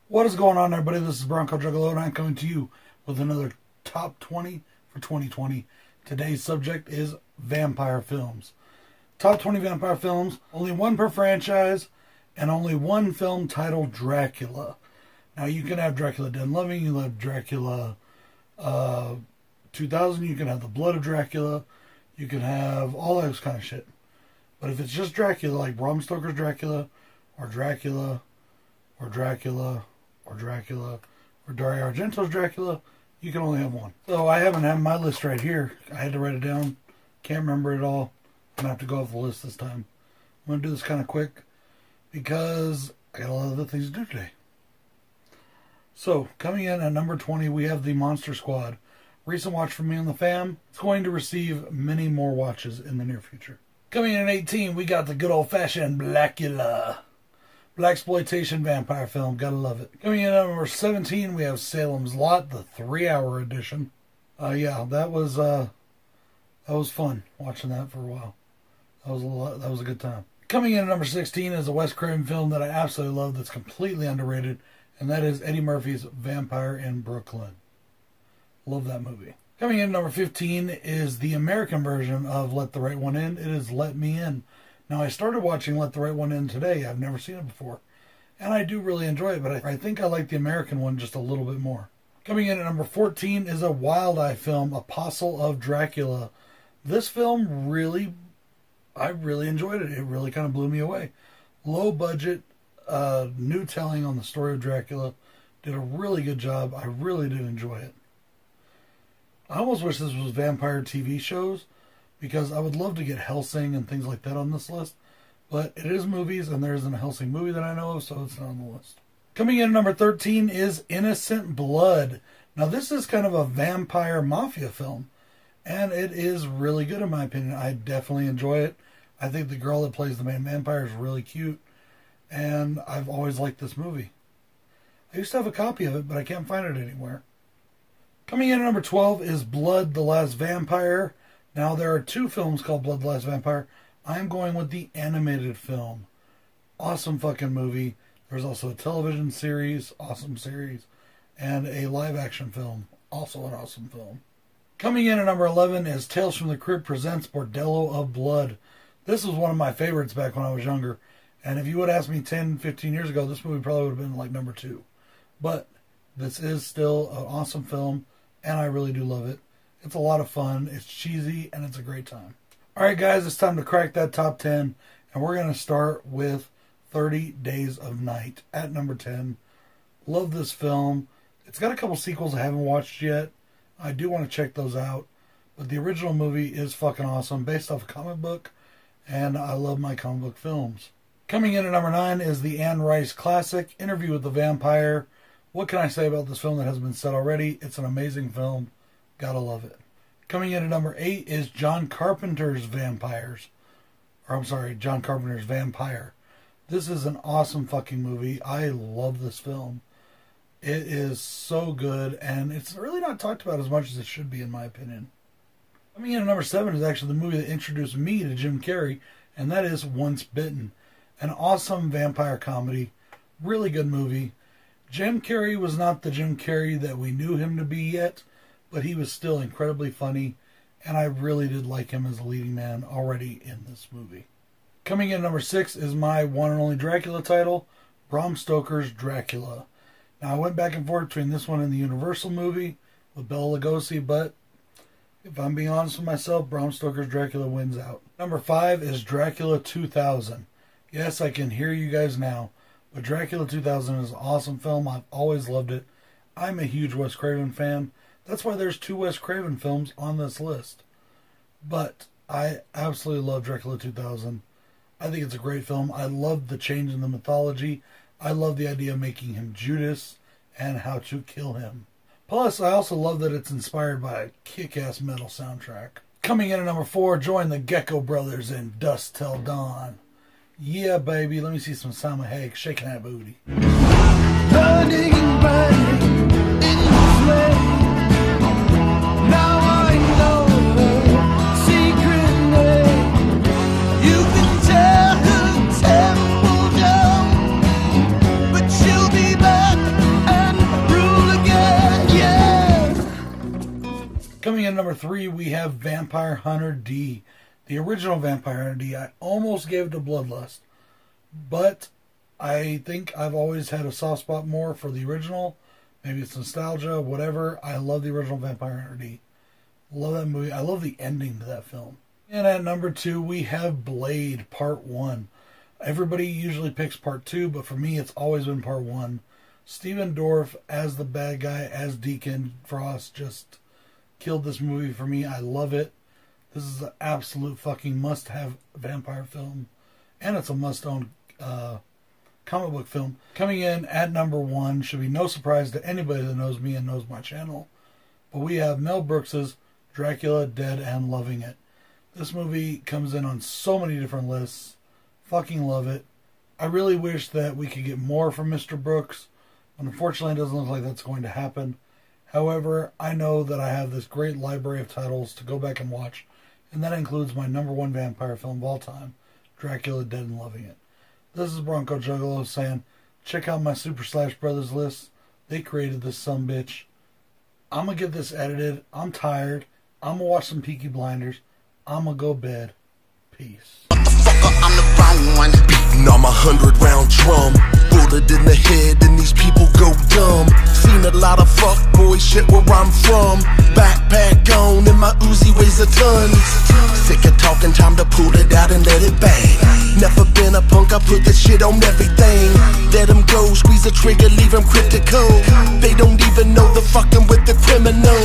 What is going on, everybody? This is BroncoJuggalo, and I'm coming to you with another top 20 for 2020. Today's subject is vampire films. Top 20 vampire films, only one per franchise, and only one film titled Dracula. Now, you can have Dracula Dead and Loving, you can have Dracula 2000, you can have The Blood of Dracula, you can have all that kind of shit. But if it's just Dracula, like Bram Stoker's Dracula, or Dracula, or Dracula, or Dracula, or Dario Argento's Dracula, you can only have one. So I haven't had my list right here. I had to write it down. Can't remember it all. I'm going to have to go off the list this time. I'm going to do this kind of quick because I got a lot of other things to do today. So, coming in at number 20, we have The Monster Squad. Recent watch from me and the fam. It's going to receive many more watches in the near future. Coming in at 18, we got the good old-fashioned Blackula. Blaxploitation vampire film. Gotta love it. Coming in at number 17, we have Salem's Lot, the 3-hour edition. Yeah, that was fun watching that for a while. That was a good time. Coming in at number 16 is a Wes Craven film that I absolutely love that's completely underrated, and that is Eddie Murphy's Vampire in Brooklyn. Love that movie. Coming in at number 15 is the American version of Let the Right One In. It is Let Me In. Now, I started watching Let the Right One In today. I've never seen it before. And I do really enjoy it, but I think I like the American one just a little bit more. Coming in at number 14 is a Wild Eye film, Apostle of Dracula. This film I really enjoyed it. It really kind of blew me away. Low budget, new telling on the story of Dracula. Did a really good job. I really did enjoy it. I almost wish this was vampire TV shows, because I would love to get Hellsing and things like that on this list. But it is movies, and there isn't a Hellsing movie that I know of, so it's not on the list. Coming in at number 13 is Innocent Blood. Now, this is kind of a vampire mafia film, and it is really good in my opinion. I definitely enjoy it. I think the girl that plays the main vampire is really cute, and I've always liked this movie. I used to have a copy of it, but I can't find it anywhere. Coming in at number 12 is Blood, the Last Vampire. Now, there are two films called Blood, the Last Vampire. I'm going with the animated film. Awesome fucking movie. There's also a television series, awesome series, and a live-action film, also an awesome film. Coming in at number 11 is Tales from the Crypt presents Bordello of Blood. This was one of my favorites back when I was younger, and if you would ask me 10, 15 years ago, this movie probably would have been like number 2. But this is still an awesome film, and I really do love it. It's a lot of fun, it's cheesy, and it's a great time. Alright guys, it's time to crack that top 10, and we're going to start with 30 Days of Night at number 10. Love this film. It's got a couple sequels I haven't watched yet. I do want to check those out, but the original movie is fucking awesome, based off a comic book, and I love my comic book films. Coming in at number 9 is the Anne Rice classic, Interview with the Vampire. What can I say about this film that hasn't been said already? It's an amazing film. Gotta love it. Coming in at number 8 is John Carpenter's Vampires. John Carpenter's Vampire. This is an awesome fucking movie. I love this film. It is so good, and it's really not talked about as much as it should be, in my opinion. Coming in at number 7 is actually the movie that introduced me to Jim Carrey, and that is Once Bitten. An awesome vampire comedy. Really good movie. Jim Carrey was not the Jim Carrey that we knew him to be yet, but he was still incredibly funny, and I really did like him as a leading man already in this movie. Coming in at number 6 is my one and only Dracula title, Bram Stoker's Dracula. Now, I went back and forth between this one and the Universal movie with Bela Lugosi, but if I'm being honest with myself, Bram Stoker's Dracula wins out. Number 5 is Dracula 2000. Yes, I can hear you guys now, but Dracula 2000 is an awesome film. I've always loved it. I'm a huge Wes Craven fan. That's why there's 2 Wes Craven films on this list. But I absolutely love Dracula 2000. I think it's a great film. I love the change in the mythology. I love the idea of making him Judas and how to kill him. Plus, I also love that it's inspired by a kick-ass metal soundtrack. Coming in at number 4, join the Gecko Brothers in Dusk Till Dawn. Yeah, baby. Let me see some Simon Hayek shaking that booty. Burning and burning in the flame. Now I know her secret name. You can tear her temple down, but she'll be back Coming in number 3, we have Vampire Hunter D. The original Vampire Hunter D. I almost gave it to Bloodlust, but I think I've always had a soft spot more for the original. Maybe it's nostalgia, whatever. I love the original Vampire Hunter D. Love that movie. I love the ending to that film. And at number 2, we have Blade Part 1. Everybody usually picks Part 2, but for me, it's always been Part 1. Steven Dorff as the bad guy, as Deacon Frost, just killed this movie for me. I love it. This is an absolute fucking must-have vampire film. And it's a must-own comic book film. Coming in at number 1, should be no surprise to anybody that knows me and knows my channel, but we have Mel Brooks's Dracula Dead and Loving It. This movie comes in on so many different lists. Fucking love it. I really wish that we could get more from Mr. Brooks. Unfortunately, it doesn't look like that's going to happen. However, I know that I have this great library of titles to go back and watch, and that includes my number 1 vampire film of all time, Dracula Dead and Loving It. This is BroncoJuggalo's saying, check out my Super Slash Brothers list. They created this sumbitch. I'm going to get this edited. I'm tired. I'm going to watch some Peaky Blinders. I'm going to go bed. Peace. I'm the wrong one. Beating on my 100-round drum. Bullet in the head and these people go dumb. Seen a lot of fuckboy shit where I'm from. Backpack on and my Uzi weighs a ton. Sick of talking, time to pull it out and let it bang. Never been a punk, I put this shit on everything. Let them go, squeeze the trigger, leave them cryptical. They don't even know they're fucking with the criminal.